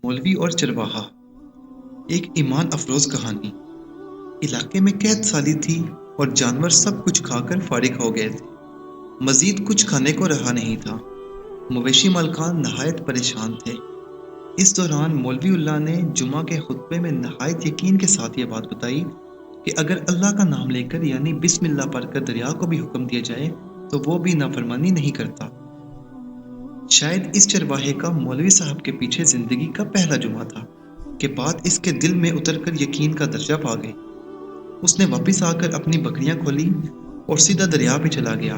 मौलवी और चरवाहा। एक ईमान अफरोज कहानी। इलाके में कैद साली थी और जानवर सब कुछ खाकर फारिग हो गए थे। मजीद कुछ खाने को रहा नहीं था। मवेशी मालकान नहायत परेशान थे। इस दौरान मौलवी उल्लाह ने जुमा के खुतबे में नहायत यकीन के साथ ये बात बताई कि अगर अल्लाह का नाम लेकर यानी बिस्मिल्लाह पढ़कर दरिया को भी हुक्म दिया जाए तो वो भी नाफरमानी नहीं करता। शायद इस चरवाहे का मौलवी साहब के पीछे जिंदगी का पहला जुमा था कि बात इसके दिल में उतरकर यकीन का दर्जा पा गई। उसने वापस आकर अपनी बकरियां खोली और सीधा दरिया पे चला गया।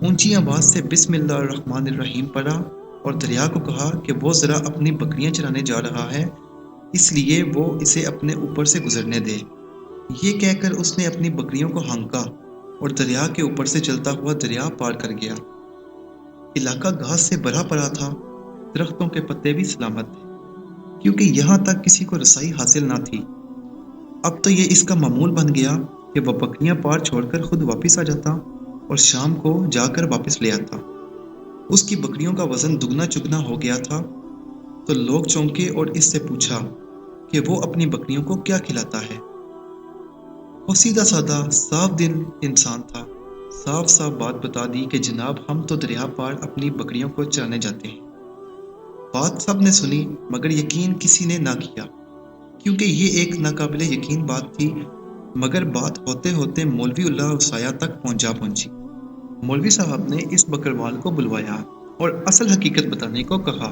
ऊंची आवाज से बिस्मिल्लाहिर्रहमानिर्रहीम पढ़ा और दरिया को कहा कि वो जरा अपनी बकरियां चराने जा रहा है, इसलिए वो इसे अपने ऊपर से गुजरने दे। ये कहकर उसने अपनी बकरियों को हाँका और दरिया के ऊपर से चलता हुआ दरिया पार कर गया। इलाका घास से भरा पड़ा था, दरख्तों के पत्ते भी सलामत थे, क्योंकि यहाँ तक किसी को रसाई हासिल ना थी। अब तो ये इसका मामूल बन गया कि वह बकरियां पार छोड़कर खुद वापस आ जाता और शाम को जाकर वापस ले आता। उसकी बकरियों का वजन दुगना चुगना हो गया था। तो लोग चौंके और इससे पूछा कि वो अपनी बकरियों को क्या खिलाता है। वो सीधा साधा साफ दिल इंसान था। साफ साफ बात बता दी कि जनाब हम तो दरिया पार अपनी बकरियों को चराने जाते हैं। बात सब ने सुनी मगर यकीन किसी ने ना किया, क्योंकि ये एक नाकाबिले यकीन बात थी। मगर बात होते होते मौलवी उल्लाह उसाया तक पहुंची। मौलवी साहब ने इस बकरवाल को बुलवाया और असल हकीकत बताने को कहा।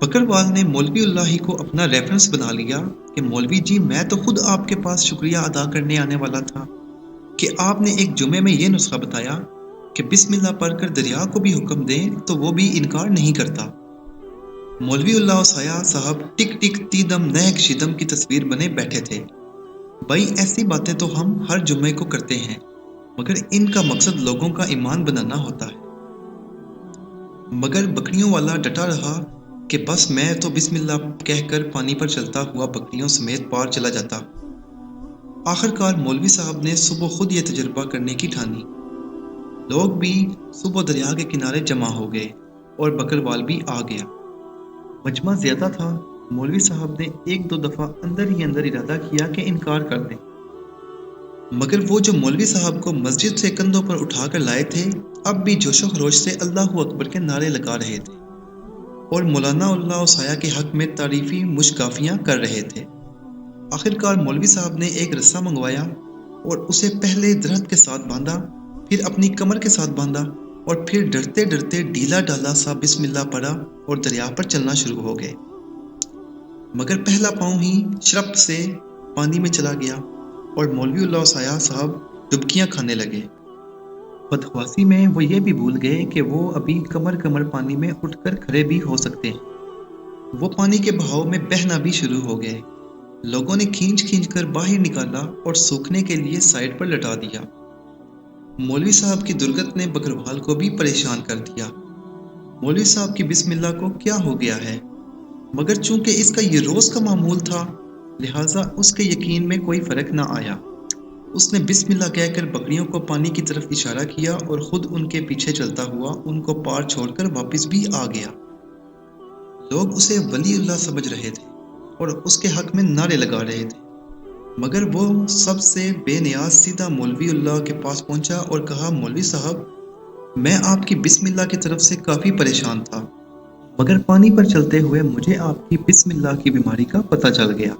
बकरवाल ने मौलवी उल्लाह ही को अपना रेफरेंस बना लिया कि मौलवी जी मैं तो खुद आपके पास शुक्रिया अदा करने आने वाला था कि आपने एक जुमे में ये नुस्खा बताया कि बिस्मिल्लाह पढ़कर दरिया को भी हुक्म दें तो वो भी इनकार नहीं करता। मौलवी उल्लाह उसाया साहब टिक टिक तीदम नहक शिदम की तस्वीर बने बैठे थे। भाई ऐसी बातें तो हम हर जुम्मे को करते हैं, मगर इनका मकसद लोगों का ईमान बनाना होता है। मगर बकरियों वाला डटा रहा कि बस मैं तो बिस्मिल्लाह कहकर पानी पर चलता हुआ बकरियों समेत पार चला जाता। आखिरकार मौलवी साहब ने सुबह खुद ये तजुर्बा करने की ठानी। लोग भी सुबह दरिया के किनारे जमा हो गए और बकरवाल भी आ गया। मजमा ज्यादा था। मौलवी साहब ने एक दो दफा अंदर ही अंदर इरादा किया कि इनकार कर दें, मगर वो जो मौलवी साहब को मस्जिद से कंधों पर उठाकर लाए थे अब भी जोशो खरोश से अल्लाहू अकबर के नारे लगा रहे थे और मौलाना उल्लाह उसाया के हक में तारीफी मुशकाफियां कर रहे थे। आखिरकार मौलवी साहब ने एक रस्सा मंगवाया और उसे पहले दरख्त के साथ बांधा, फिर अपनी कमर के साथ बांधा और फिर डरते डरते ढीला ढाला सा बिस्मिल्लाह पढ़ा और दरिया पर चलना शुरू हो गए। मगर पहला पांव ही शरप से पानी में चला गया और मौलवी उल्लाह साया साहब डुबकियां खाने लगे। बदख्वासी में वो ये भी भूल गए कि वो अभी कमर कमर पानी में उठकर खड़े भी हो सकते हैं। वो पानी के बहाव में बहना भी शुरू हो गए। लोगों ने खींच खींच कर बाहर निकाला और सूखने के लिए साइड पर लटा दिया। मौलवी साहब की दुर्गत ने बकरवाल को भी परेशान कर दिया। मौलवी साहब की बिस्मिल्लाह को क्या हो गया है, मगर चूंकि इसका ये रोज का मामूल था लिहाजा उसके यकीन में कोई फर्क ना आया। उसने बिस्मिल्लाह कहकर बकरियों को पानी की तरफ इशारा किया और खुद उनके पीछे चलता हुआ उनको पार छोड़कर वापस भी आ गया। लोग उसे वलीउल्लाह समझ रहे थे और उसके हक में नारे लगा रहे थे, मगर वो सबसे बेनियाज सीधा मौलवी उल्लाह के पास पहुंचा और कहा, मौलवी साहब मैं आपकी बिस्मिल्लाह की तरफ से काफ़ी परेशान था, मगर पानी पर चलते हुए मुझे आपकी बिस्मिल्लाह की बीमारी का पता चल गया।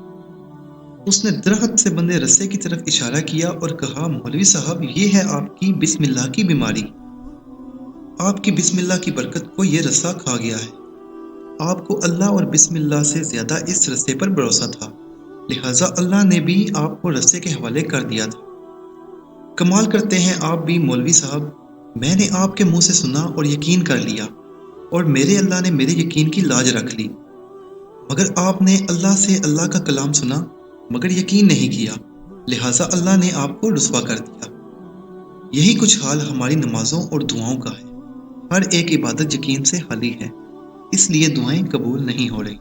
उसने दरख्त से बंधे रस्से की तरफ इशारा किया और कहा, मौलवी साहब ये है आपकी बिस्मिल्लाह की बीमारी। आपकी बिस्मिल्लाह की बरकत को ये रस्सा खा गया है। आपको अल्लाह और बिस्मिल्लाह से ज्यादा इस रस्से पर भरोसा था, लिहाजा अल्लाह ने भी आपको रस्से के हवाले कर दिया था। कमाल करते हैं आप भी मौलवी साहब। मैंने आपके मुंह से सुना और यकीन कर लिया और मेरे अल्लाह ने मेरे यकीन की लाज रख ली, मगर आपने अल्लाह से अल्लाह का कलाम सुना मगर यकीन नहीं किया, लिहाजा अल्लाह ने आपको रुस्वा कर दिया। यही कुछ हाल हमारी नमाजों और दुआओं का है। हर एक इबादत यकीन से खाली है, इसलिए दुआएं कबूल नहीं हो रही।